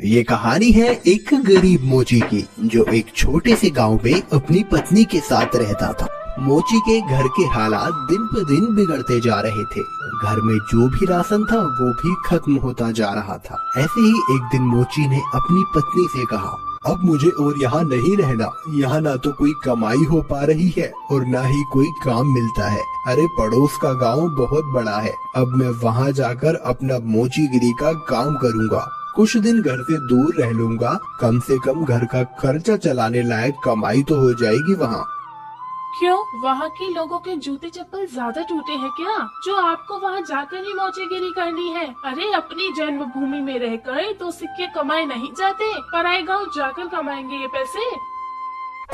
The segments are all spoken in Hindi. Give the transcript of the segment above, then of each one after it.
ये कहानी है एक गरीब मोची की, जो एक छोटे से गांव में अपनी पत्नी के साथ रहता था। मोची के घर के हालात दिन पर दिन बिगड़ते जा रहे थे। घर में जो भी राशन था वो भी खत्म होता जा रहा था। ऐसे ही एक दिन मोची ने अपनी पत्नी से कहा, अब मुझे और यहाँ नहीं रहना। यहाँ ना तो कोई कमाई हो पा रही है और ना ही कोई काम मिलता है। अरे पड़ोस का गांव बहुत बड़ा है, अब मैं वहाँ जाकर अपना मोचीगिरी का काम करूँगा। कुछ दिन घर से दूर रह लूंगा, कम से कम घर का खर्चा चलाने लायक कमाई तो हो जाएगी वहाँ। क्यों, वहाँ के लोगों के जूते चप्पल ज्यादा टूटे हैं क्या, जो आपको वहाँ जाकर ही मोचेगिरी करनी है? अरे अपनी जन्मभूमि में रहकर तो सिक्के कमाए नहीं जाते, पराए गांव जाकर कमाएंगे ये पैसे।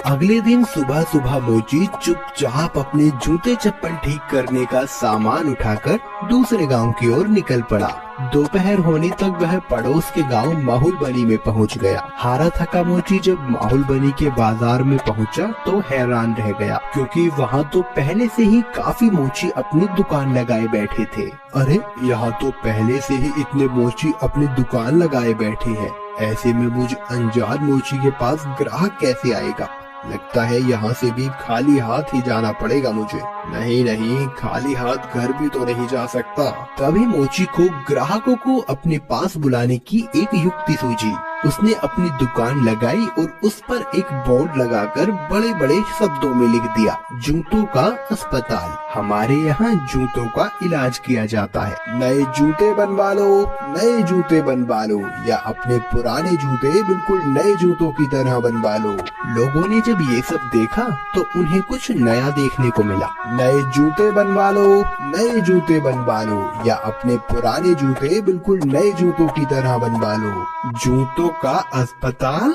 अगले दिन सुबह सुबह मोची चुपचाप अपने जूते चप्पल ठीक करने का सामान उठाकर दूसरे गांव की ओर निकल पड़ा। दोपहर होने तक वह पड़ोस के गांव माहुलबनी में पहुंच गया। हारा थका मोची जब माहुलबनी के बाजार में पहुंचा तो हैरान रह गया, क्योंकि वहां तो पहले से ही काफी मोची अपनी दुकान लगाए बैठे थे। अरे यहाँ तो पहले से ही इतने मोची अपनी दुकान लगाए बैठे हैं। ऐसे में मुझ अनजान मोची के पास ग्राहक कैसे आएगा? लगता है यहाँ से भी खाली हाथ ही जाना पड़ेगा मुझे। नहीं नहीं, खाली हाथ घर भी तो नहीं जा सकता। तभी मोची को ग्राहकों को अपने पास बुलाने की एक युक्ति सूझी। उसने अपनी दुकान लगाई और उस पर एक बोर्ड लगाकर बड़े बड़े शब्दों में लिख दिया, जूतों का अस्पताल। हमारे यहाँ जूतों का इलाज किया जाता है। नए जूते बनवा लो, नए जूते बनवा लो, या अपने पुराने जूते बिल्कुल नए जूतों की तरह बनवा लो। लोगों ने जब ये सब देखा तो उन्हें कुछ नया देखने को मिला। नए जूते बनवा लो, नए जूते बनवा लो, या अपने पुराने जूते बिल्कुल नए जूतों की तरह बनवा लो। जूतों का अस्पताल?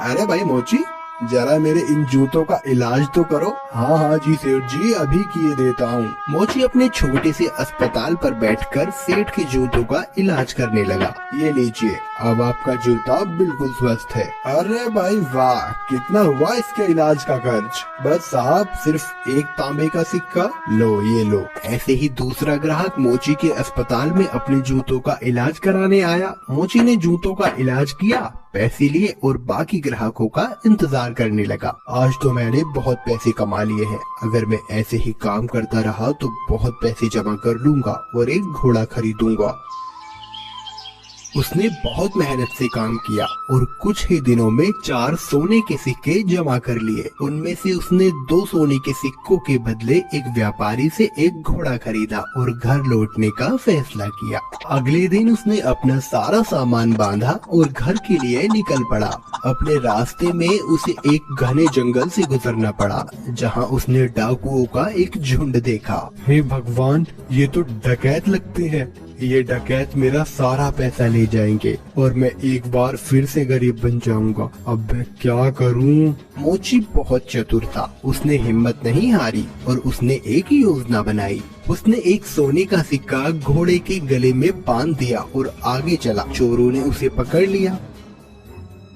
अरे भाई मोची, जरा मेरे इन जूतों का इलाज तो करो। हाँ हाँ जी सेठ जी, अभी किए देता हूँ। मोची अपने छोटे से अस्पताल पर बैठकर सेठ के जूतों का इलाज करने लगा। ये लीजिए, अब आपका जूता बिल्कुल स्वस्थ है। अरे भाई वाह, कितना हुआ इसके इलाज का खर्च? बस साहब, सिर्फ एक तांबे का सिक्का। लो ये लो। ऐसे ही दूसरा ग्राहक मोची के अस्पताल में अपने जूतों का इलाज कराने आया। मोची ने जूतों का इलाज किया, पैसे लिए और बाकी ग्राहकों का इंतजार करने लगा। आज तो मैंने बहुत पैसे कमा लिए हैं। अगर मैं ऐसे ही काम करता रहा तो बहुत पैसे जमा कर लूंगा और एक घोड़ा खरीदूंगा। उसने बहुत मेहनत से काम किया और कुछ ही दिनों में 4 सोने के सिक्के जमा कर लिए। उनमें से उसने 2 सोने के सिक्कों के बदले एक व्यापारी से एक घोड़ा खरीदा और घर लौटने का फैसला किया। अगले दिन उसने अपना सारा सामान बांधा और घर के लिए निकल पड़ा। अपने रास्ते में उसे एक घने जंगल से गुजरना पड़ा, जहाँ उसने डाकुओं का एक झुंड देखा। हे भगवान, ये तो डकैत लगते हैं। ये डकैत मेरा सारा पैसा ले जाएंगे और मैं एक बार फिर से गरीब बन जाऊंगा। अब मैं क्या करूं? मोची बहुत चतुर था। उसने हिम्मत नहीं हारी और उसने एक योजना बनाई। उसने एक सोने का सिक्का घोड़े के गले में बांध दिया और आगे चला। चोरों ने उसे पकड़ लिया।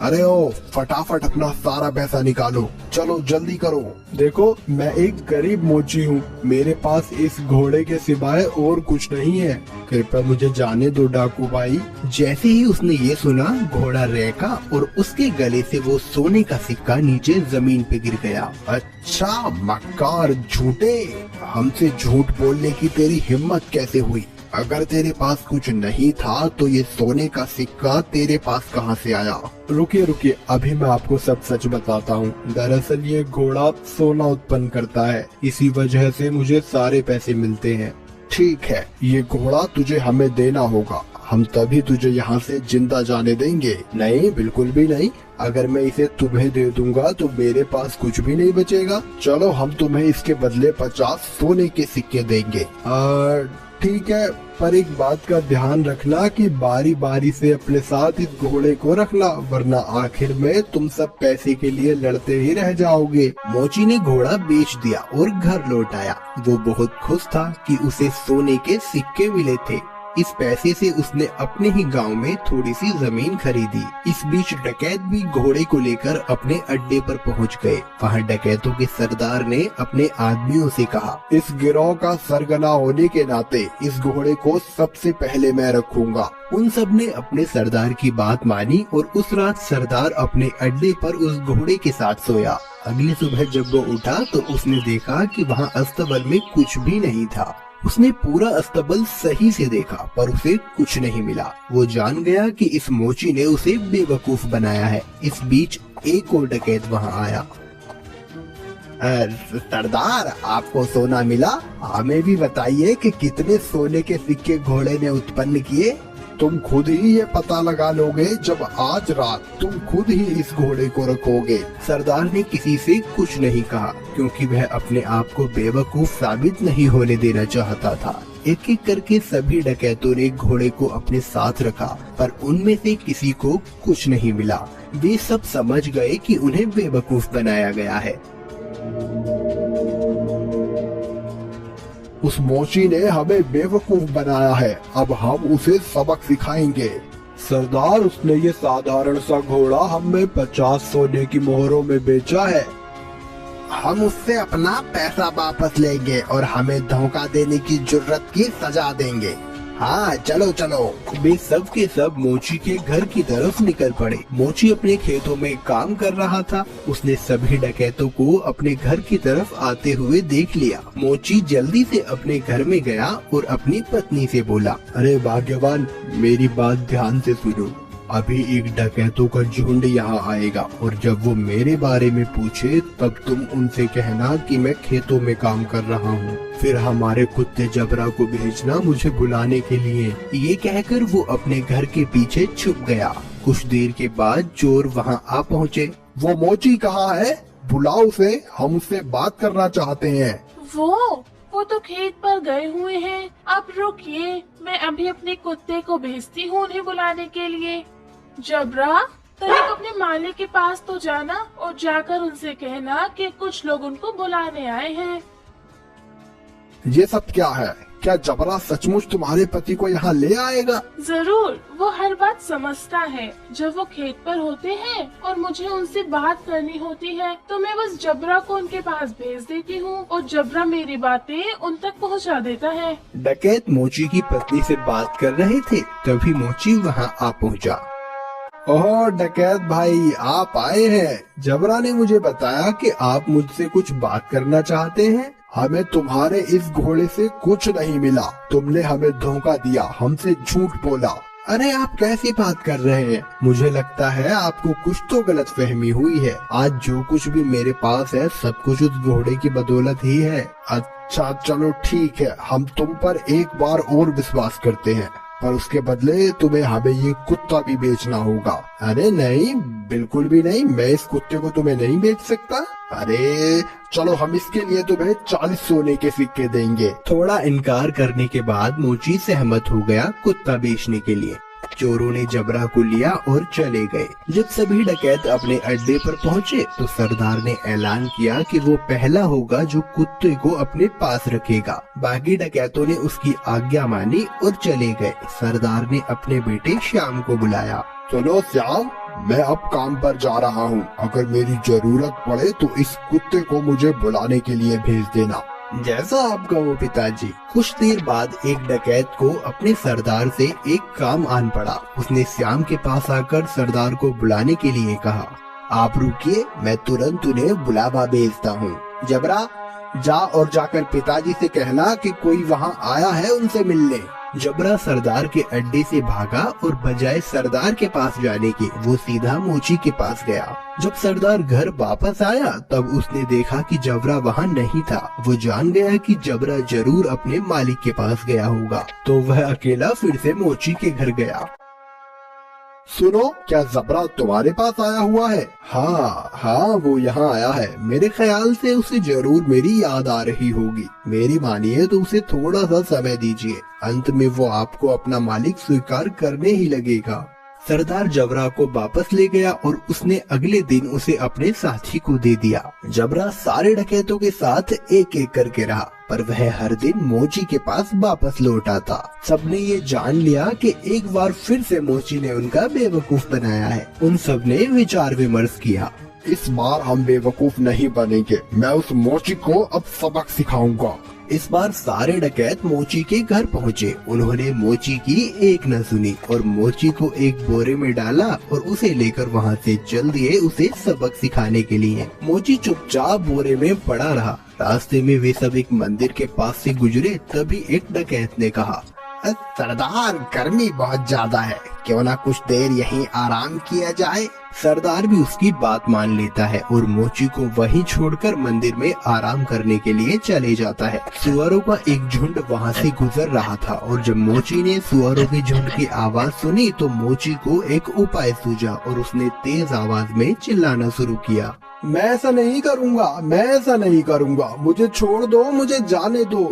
अरे ओ, फटाफट अपना सारा पैसा निकालो, चलो जल्दी करो। देखो, मैं एक गरीब मोची हूँ, मेरे पास इस घोड़े के सिवाय और कुछ नहीं है। कृपया मुझे जाने दो डाकू भाई। जैसे ही उसने ये सुना, घोड़ा रेका और उसके गले से वो सोने का सिक्का नीचे जमीन पे गिर गया। अच्छा मक्कार झूठे, हमसे झूठ बोलने की तेरी हिम्मत कैसे हुई? अगर तेरे पास कुछ नहीं था तो ये सोने का सिक्का तेरे पास कहाँ से आया? रुकिए रुकिए, अभी मैं आपको सब सच बताता हूँ। दरअसल ये घोड़ा सोना उत्पन्न करता है, इसी वजह से मुझे सारे पैसे मिलते हैं। ठीक है, ये घोड़ा तुझे हमें देना होगा, हम तभी तुझे यहाँ से जिंदा जाने देंगे। नहीं, बिल्कुल भी नहीं। अगर मैं इसे तुम्हें दे दूंगा तो मेरे पास कुछ भी नहीं बचेगा। चलो, हम तुम्हें इसके बदले 50 सोने के सिक्के देंगे। ठीक है, पर एक बात का ध्यान रखना कि बारी बारी से अपने साथ इस घोड़े को रखना, वरना आखिर में तुम सब पैसे के लिए लड़ते ही रह जाओगे। मोची ने घोड़ा बेच दिया और घर लौट आया। वो बहुत खुश था कि उसे सोने के सिक्के मिले थे। इस पैसे से उसने अपने ही गांव में थोड़ी सी जमीन खरीदी। इस बीच डकैत भी घोड़े को लेकर अपने अड्डे पर पहुंच गए। वहां डकैतों के सरदार ने अपने आदमियों से कहा, इस गिरोह का सरगना होने के नाते इस घोड़े को सबसे पहले मैं रखूंगा। उन सब ने अपने सरदार की बात मानी और उस रात सरदार अपने अड्डे पर उस घोड़े के साथ सोया। अगली सुबह जब वो उठा तो उसने देखा कि वहाँ अस्तबल में कुछ भी नहीं था। उसने पूरा अस्तबल सही से देखा पर उसे कुछ नहीं मिला। वो जान गया कि इस मोची ने उसे बेवकूफ बनाया है। इस बीच एक और डकैत वहाँ आया। सरदार, आपको सोना मिला? हमें भी बताइए कि कितने सोने के सिक्के घोड़े ने उत्पन्न किए। तुम खुद ही ये पता लगा लोगे जब आज रात तुम खुद ही इस घोड़े को रखोगे। सरदार ने किसी से कुछ नहीं कहा क्योंकि वह अपने आप को बेवकूफ साबित नहीं होने देना चाहता था। एक एक करके सभी डकैतों ने घोड़े को अपने साथ रखा पर उनमें से किसी को कुछ नहीं मिला। वे सब समझ गए कि उन्हें बेवकूफ बनाया गया है। उस मोची ने हमें बेवकूफ बनाया है, अब हम उसे सबक सिखाएंगे। सरदार, उसने ये साधारण सा घोड़ा हमें 50 सोने की मोहरों में बेचा है। हम उससे अपना पैसा वापस लेंगे और हमें धोखा देने की जुर्रत की सजा देंगे। हाँ, चलो चलो। वे सब के सब मोची के घर की तरफ निकल पड़े। मोची अपने खेतों में काम कर रहा था। उसने सभी डकैतों को अपने घर की तरफ आते हुए देख लिया। मोची जल्दी से अपने घर में गया और अपनी पत्नी से बोला, अरे भाग्यवान, मेरी बात ध्यान से सुनो। अभी एक डकैतों का झुंड यहाँ आएगा और जब वो मेरे बारे में पूछे तब तुम उनसे कहना कि मैं खेतों में काम कर रहा हूँ। फिर हमारे कुत्ते जबरा को भेजना मुझे बुलाने के लिए। ये कहकर वो अपने घर के पीछे छुप गया। कुछ देर के बाद चोर वहाँ आ पहुँचे। वो मोची कहाँ है? बुलाओ उसे, हम उससे बात करना चाहते हैं। वो तो खेत पर गए हुए हैं। आप रुकिए, मैं अभी अपने कुत्ते को भेजती हूँ उन्हें बुलाने के लिए। जबरा, तनिक अपने मालिक के पास तो जाना और जाकर उनसे कहना कि कुछ लोग उनको बुलाने आए हैं। ये सब क्या है? क्या जबरा सचमुच तुम्हारे पति को यहाँ ले आएगा? जरूर, वो हर बात समझता है। जब वो खेत पर होते हैं और मुझे उनसे बात करनी होती है तो मैं बस जबरा को उनके पास भेज देती हूँ और जबरा मेरी बातें उन तक पहुँचा देता है। डकैत मोची की पत्नी से बात कर रहे थे, तभी मोची वहाँ आ पहुँचा। ओह डकैत भाई, आप आए हैं। जबरा ने मुझे बताया कि आप मुझसे कुछ बात करना चाहते हैं। हमें तुम्हारे इस घोड़े से कुछ नहीं मिला। तुमने हमें धोखा दिया, हमसे झूठ बोला। अरे आप कैसी बात कर रहे हैं? मुझे लगता है आपको कुछ तो गलतफहमी हुई है। आज जो कुछ भी मेरे पास है सब कुछ उस घोड़े की बदौलत ही है। अच्छा चलो ठीक है, हम तुम पर एक बार और विश्वास करते हैं, पर उसके बदले तुम्हें हमें ये कुत्ता भी बेचना होगा। अरे नहीं, बिल्कुल भी नहीं, मैं इस कुत्ते को तुम्हें नहीं बेच सकता। अरे चलो, हम इसके लिए तुम्हें 40 सोने के सिक्के देंगे। थोड़ा इनकार करने के बाद मोची सहमत हो गया कुत्ता बेचने के लिए। चोरों ने जबरा को लिया और चले गए। जब सभी डकैत अपने अड्डे पर पहुँचे तो सरदार ने ऐलान किया कि वो पहला होगा जो कुत्ते को अपने पास रखेगा। बाकी डकैतों ने उसकी आज्ञा मानी और चले गए। सरदार ने अपने बेटे श्याम को बुलाया। सुनो श्याम, मैं अब काम पर जा रहा हूँ। अगर मेरी जरूरत पड़े तो इस कुत्ते को मुझे बुलाने के लिए भेज देना। जैसा आप कहो पिताजी। कुछ देर बाद एक डकैत को अपने सरदार से एक काम आन पड़ा। उसने श्याम के पास आकर सरदार को बुलाने के लिए कहा, आप रुकिए, मैं तुरंत उन्हें बुलावा भेजता हूँ। जबरा, जा और जाकर पिताजी से कहना कि कोई वहाँ आया है उनसे मिलने। जबरा सरदार के अड्डे से भागा और बजाय सरदार के पास जाने के वो सीधा मोची के पास गया। जब सरदार घर वापस आया तब उसने देखा कि जबरा वहाँ नहीं था। वो जान गया कि जबरा जरूर अपने मालिक के पास गया होगा, तो वह अकेला फिर से मोची के घर गया। सुनो, क्या जबरा तुम्हारे पास आया हुआ है? हाँ, वो यहाँ आया है। मेरे ख्याल से उसे जरूर मेरी याद आ रही होगी। मेरी मानिए तो उसे थोड़ा सा समय दीजिए, अंत में वो आपको अपना मालिक स्वीकार करने ही लगेगा। सरदार जबरा को वापस ले गया और उसने अगले दिन उसे अपने साथी को दे दिया। जबरा सारे डकैतों के साथ एक एक करके रहा, पर वह हर दिन मोची के पास वापस लौट आता। सबने ये जान लिया कि एक बार फिर से मोची ने उनका बेवकूफ बनाया है। उन सब ने विचार विमर्श किया। इस बार हम बेवकूफ नहीं बनेंगे, मैं उस मोची को अब सबक सिखाऊंगा। इस बार सारे डकैत मोची के घर पहुँचे। उन्होंने मोची की एक न सुनी और मोची को एक बोरे में डाला और उसे लेकर वहाँ से चल दिए उसे सबक सिखाने के लिए। मोची चुपचाप बोरे में पड़ा रहा। रास्ते में वे सब एक मंदिर के पास से गुजरे, तभी एक डकैत ने कहा, सरदार, गर्मी बहुत ज्यादा है, क्यों ना कुछ देर यहीं आराम किया जाए। सरदार भी उसकी बात मान लेता है और मोची को वहीं छोड़कर मंदिर में आराम करने के लिए चले जाता है। सुअरों का एक झुंड वहाँ से गुजर रहा था और जब मोची ने सुअरों के झुंड की आवाज सुनी तो मोची को एक उपाय सूझा और उसने तेज आवाज में चिल्लाना शुरू किया, मैं ऐसा नहीं करूँगा, मैं ऐसा नहीं करूँगा, मुझे छोड़ दो, मुझे जाने दो।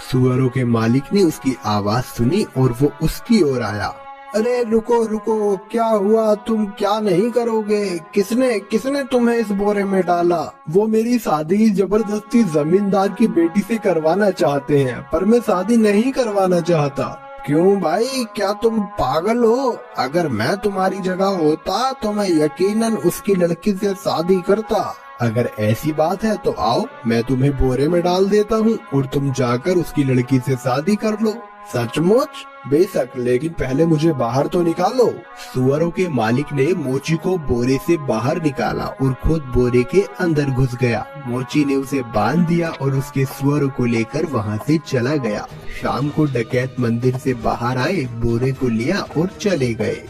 सुअरों के मालिक ने उसकी आवाज सुनी और वो उसकी ओर आया। अरे रुको रुको, क्या हुआ, तुम क्या नहीं करोगे? किसने तुम्हें इस बोरे में डाला? वो मेरी शादी जबरदस्ती जमींदार की बेटी से करवाना चाहते हैं, पर मैं शादी नहीं करवाना चाहता। क्यों भाई, क्या तुम पागल हो? अगर मैं तुम्हारी जगह होता तो मैं यकीनन उसकी लड़की से शादी करता। अगर ऐसी बात है तो आओ, मैं तुम्हें बोरे में डाल देता हूँ और तुम जाकर उसकी लड़की से शादी कर लो। सचमुच? बेशक, लेकिन पहले मुझे बाहर तो निकालो। सुअरों के मालिक ने मोची को बोरे से बाहर निकाला और खुद बोरे के अंदर घुस गया। मोची ने उसे बांध दिया और उसके सुअरों को लेकर वहाँ से चला गया। शाम को डकैत मंदिर से बाहर आए, बोरे को लिया और चले गए।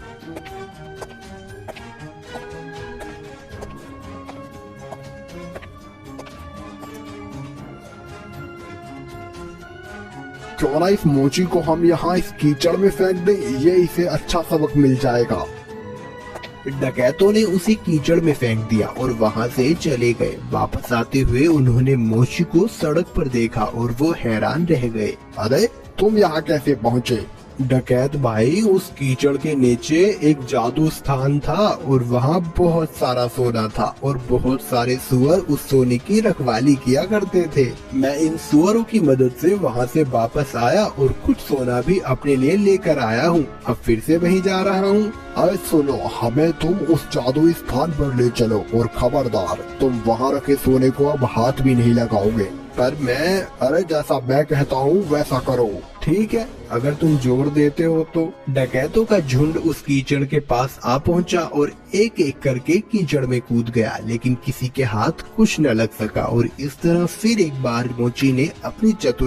क्यों ना इस मोची को हम यहाँ इस कीचड़ में फेंक दें, ये इसे अच्छा सबक मिल जाएगा। डकैतों ने उसे कीचड़ में फेंक दिया और वहाँ से चले गए। वापस आते हुए उन्होंने मोची को सड़क पर देखा और वो हैरान रह गए। अरे तुम यहाँ कैसे पहुँचे? डकैत भाई, उस कीचड़ के नीचे एक जादू स्थान था और वहाँ बहुत सारा सोना था और बहुत सारे सुअर उस सोने की रखवाली किया करते थे। मैं इन सुअरों की मदद से वहाँ से वापस आया और कुछ सोना भी अपने लिए लेकर आया हूँ। अब फिर से वहीं जा रहा हूँ। अरे सुनो, हमें तुम उस जादुई स्थान पर ले चलो और खबरदार, तुम वहाँ रखे सोने को अब हाथ भी नहीं लगाओगे। पर मैं, अरे जैसा मैं कहता हूँ वैसा करो। ठीक है, अगर तुम जोर देते हो तो। डकैतों का झुंड उस कीचड़ के पास आ पहुंचा और एक एक करके कीचड़ में कूद गया, लेकिन किसी के हाथ कुछ न लग सका और इस तरह फिर एक बार मोची ने अपनी चतुर